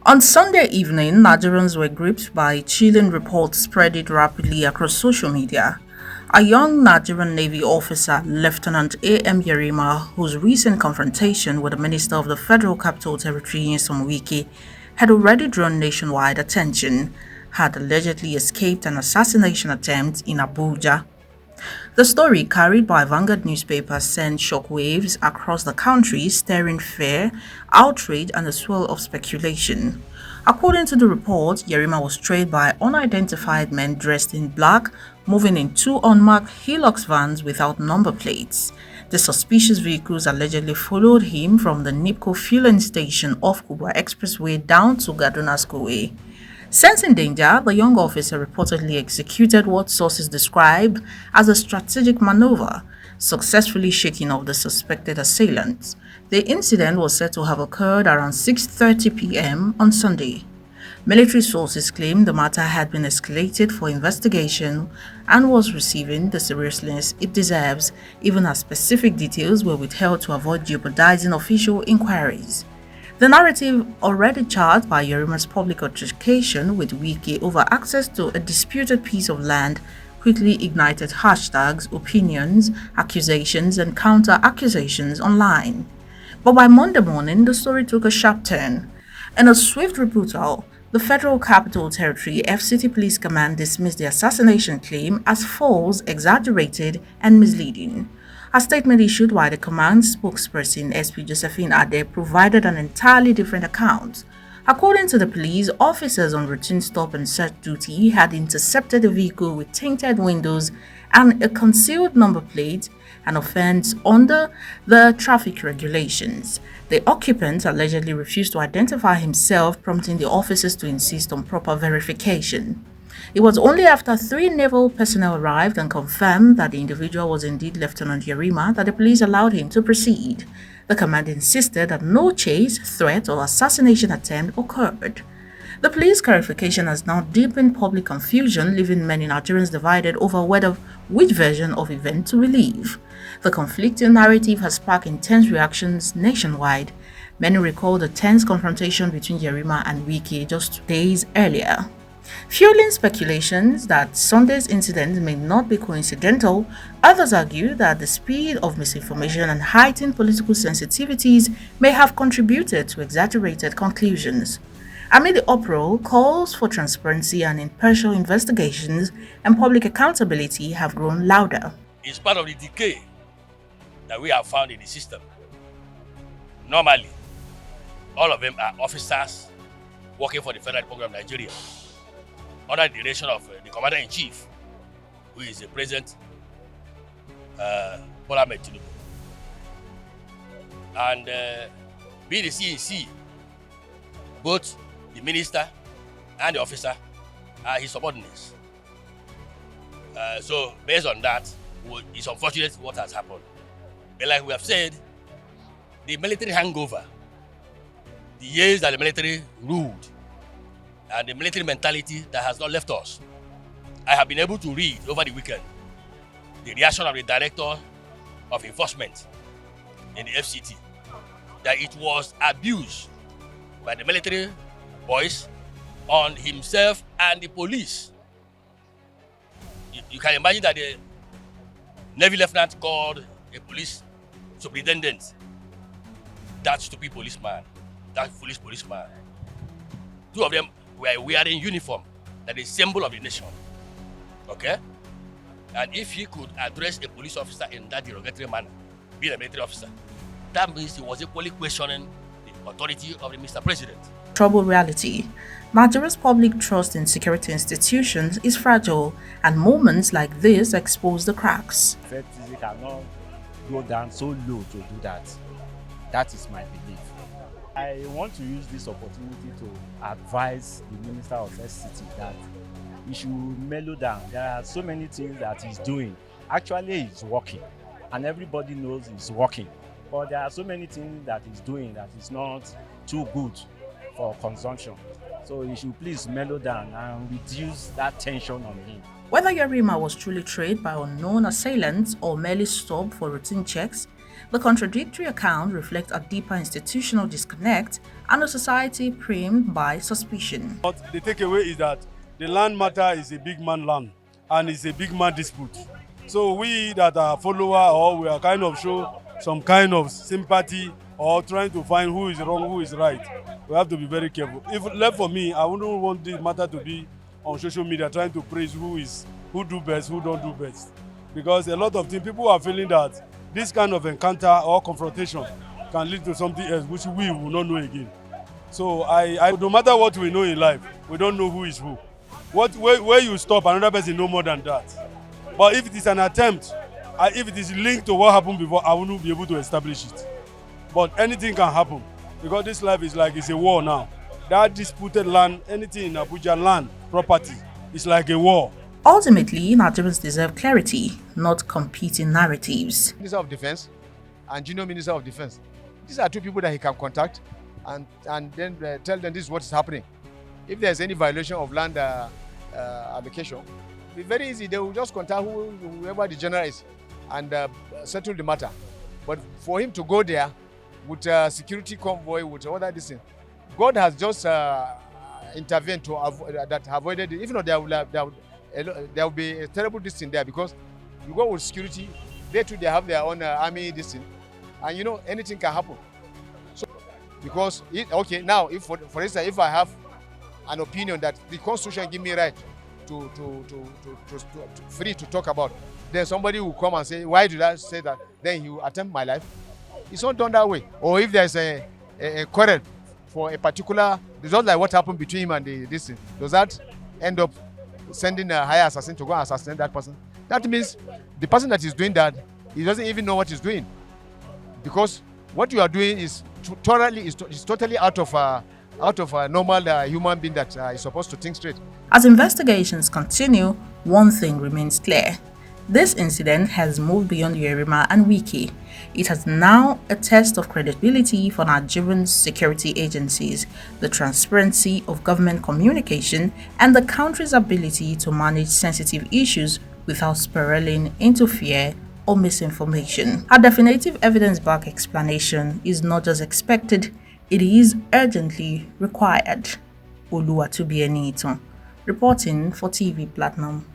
On Sunday evening, Nigerians were gripped by chilling reports spreading rapidly across social media. A young Nigerian Navy officer, Lieutenant A.M. Yerima, whose recent confrontation with the Minister of the Federal Capital Territory Nyesom Wike had already drawn nationwide attention, had allegedly escaped an assassination attempt in Abuja. The story, carried by Vanguard newspaper, sent shockwaves across the country, stirring fear, outrage, and a swirl of speculation. According to the report, Yerima was trailed by unidentified men dressed in black, moving in two unmarked Hilux vans without number plates. The suspicious vehicles allegedly followed him from the Nipco fueling station off Kubwa Expressway down to Gaduna Schoolway. Sensing danger, the young officer reportedly executed what sources describe as a strategic maneuver, successfully shaking off the suspected assailants. The incident was said to have occurred around 6:30 p.m. on Sunday. Military sources claim the matter had been escalated for investigation and was receiving the seriousness it deserves, even as specific details were withheld to avoid jeopardizing official inquiries. The narrative, already charged by Yerima's public altercation with Wike over access to a disputed piece of land, quickly ignited hashtags, opinions, accusations, and counter-accusations online. But by Monday morning, the story took a sharp turn. In a swift rebuttal, the Federal Capital Territory FCT Police Command dismissed the assassination claim as false, exaggerated, and misleading. A statement issued by the command's spokesperson, SP Josephine Ade, provided an entirely different account. According to the police, officers on routine stop and search duty had intercepted a vehicle with tinted windows and a concealed number plate, an offense under the traffic regulations. The occupant allegedly refused to identify himself, prompting the officers to insist on proper verification. It was only after three naval personnel arrived and confirmed that the individual was indeed Lieutenant Yerima that the police allowed him to proceed. The command insisted that no chase, threat, or assassination attempt occurred. The police clarification has now deepened public confusion, leaving many Nigerians divided over which version of events to believe. The conflicting narrative has sparked intense reactions nationwide. Many recall the tense confrontation between Yerima and Wike just days earlier. Fueling speculations that Sunday's incident may not be coincidental, others argue that the speed of misinformation and heightened political sensitivities may have contributed to exaggerated conclusions. Amid the uproar, calls for transparency and impartial investigations and public accountability have grown louder. It's part of the decay that we have found in the system. Normally, all of them are officers working for the Federal Republic of Nigeria, under the direction of the Commander-in-Chief, who is the President Bola Ahmed Tinubu. And being the CNC, both the minister and the officer are his subordinates. So based on that, it's unfortunate what has happened. But like we have said, the military hangover, the years that the military ruled, and the military mentality that has not left us. I have been able to read over the weekend the reaction of the Director of Enforcement in the FCT, that it was abused by the military boys on himself and the police. You can imagine that the Navy lieutenant called a police superintendent that stupid policeman, that foolish policeman. Two of them were wearing uniform, that is symbol of the nation. Okay? And if he could address a police officer in that derogatory manner, being a military officer, that means he was equally questioning the authority of the Mr. President. Troubled reality. Nigeria's public trust in security institutions is fragile, and moments like this expose the cracks. They cannot go down so low to do that. That is my belief. I want to use this opportunity to advise the Minister of SCT that he should mellow down. There are so many things that he's doing. Actually, he's working, and everybody knows he's working. But there are so many things that he's doing that is not too good for consumption. So he should please mellow down and reduce that tension on him. Whether Yerima was truly trained by unknown assailants or merely stopped for routine checks, The contradictory account reflects a deeper institutional disconnect and a society primed by suspicion. But the takeaway is that the land matter is a big man land and it's a big man dispute. So we that are follower or we are kind of show some kind of sympathy or trying to find who is wrong, who is right. We have to be very careful. If left for me, I wouldn't want this matter to be on social media trying to praise who do best, who don't do best. Because a lot of things, people are feeling that this kind of encounter or confrontation can lead to something else which we will not know again. So no matter what we know in life, we don't know who is who. Where you stop, another person know more than that. But if it is an attempt, if it is linked to what happened before, I wouldn't be able to establish it. But anything can happen because this life is like it's a war now. That disputed land, anything in Abuja, land, property, is like a war. Ultimately, Nigerians deserve clarity, not competing narratives. Minister of Defense and Junior Minister of Defense. These are two people that he can contact and then tell them this is what is happening. If there's any violation of land allocation, it'll be very easy. They will just contact whoever the general is and settle the matter. But for him to go there with a security convoy, with all that, God has just intervened to avoided it. If not, there will be a terrible distance there because you go with security, they too they have their own army distance, and you know anything can happen. So because now if for instance if I have an opinion that the Constitution give me right to free to talk about, then somebody will come and say why did I say that? Then he will attempt my life. It's not done that way. Or if there's a quarrel for a particular, it's not like what happened between him and this thing. Does that end up sending a higher assassin to go and assassinate that person? That means the person that is doing that, he doesn't even know what he's doing, because what you are doing is totally out of a normal human being that is supposed to think straight. As investigations continue, one thing remains clear. This incident has moved beyond Yerima and Wiki. It has now a test of credibility for Nigerian security agencies, the transparency of government communication, and the country's ability to manage sensitive issues without spiraling into fear or misinformation. A definitive evidence-backed explanation is not just expected, it is urgently required. Oluwatobienito, reporting for TV Platinum.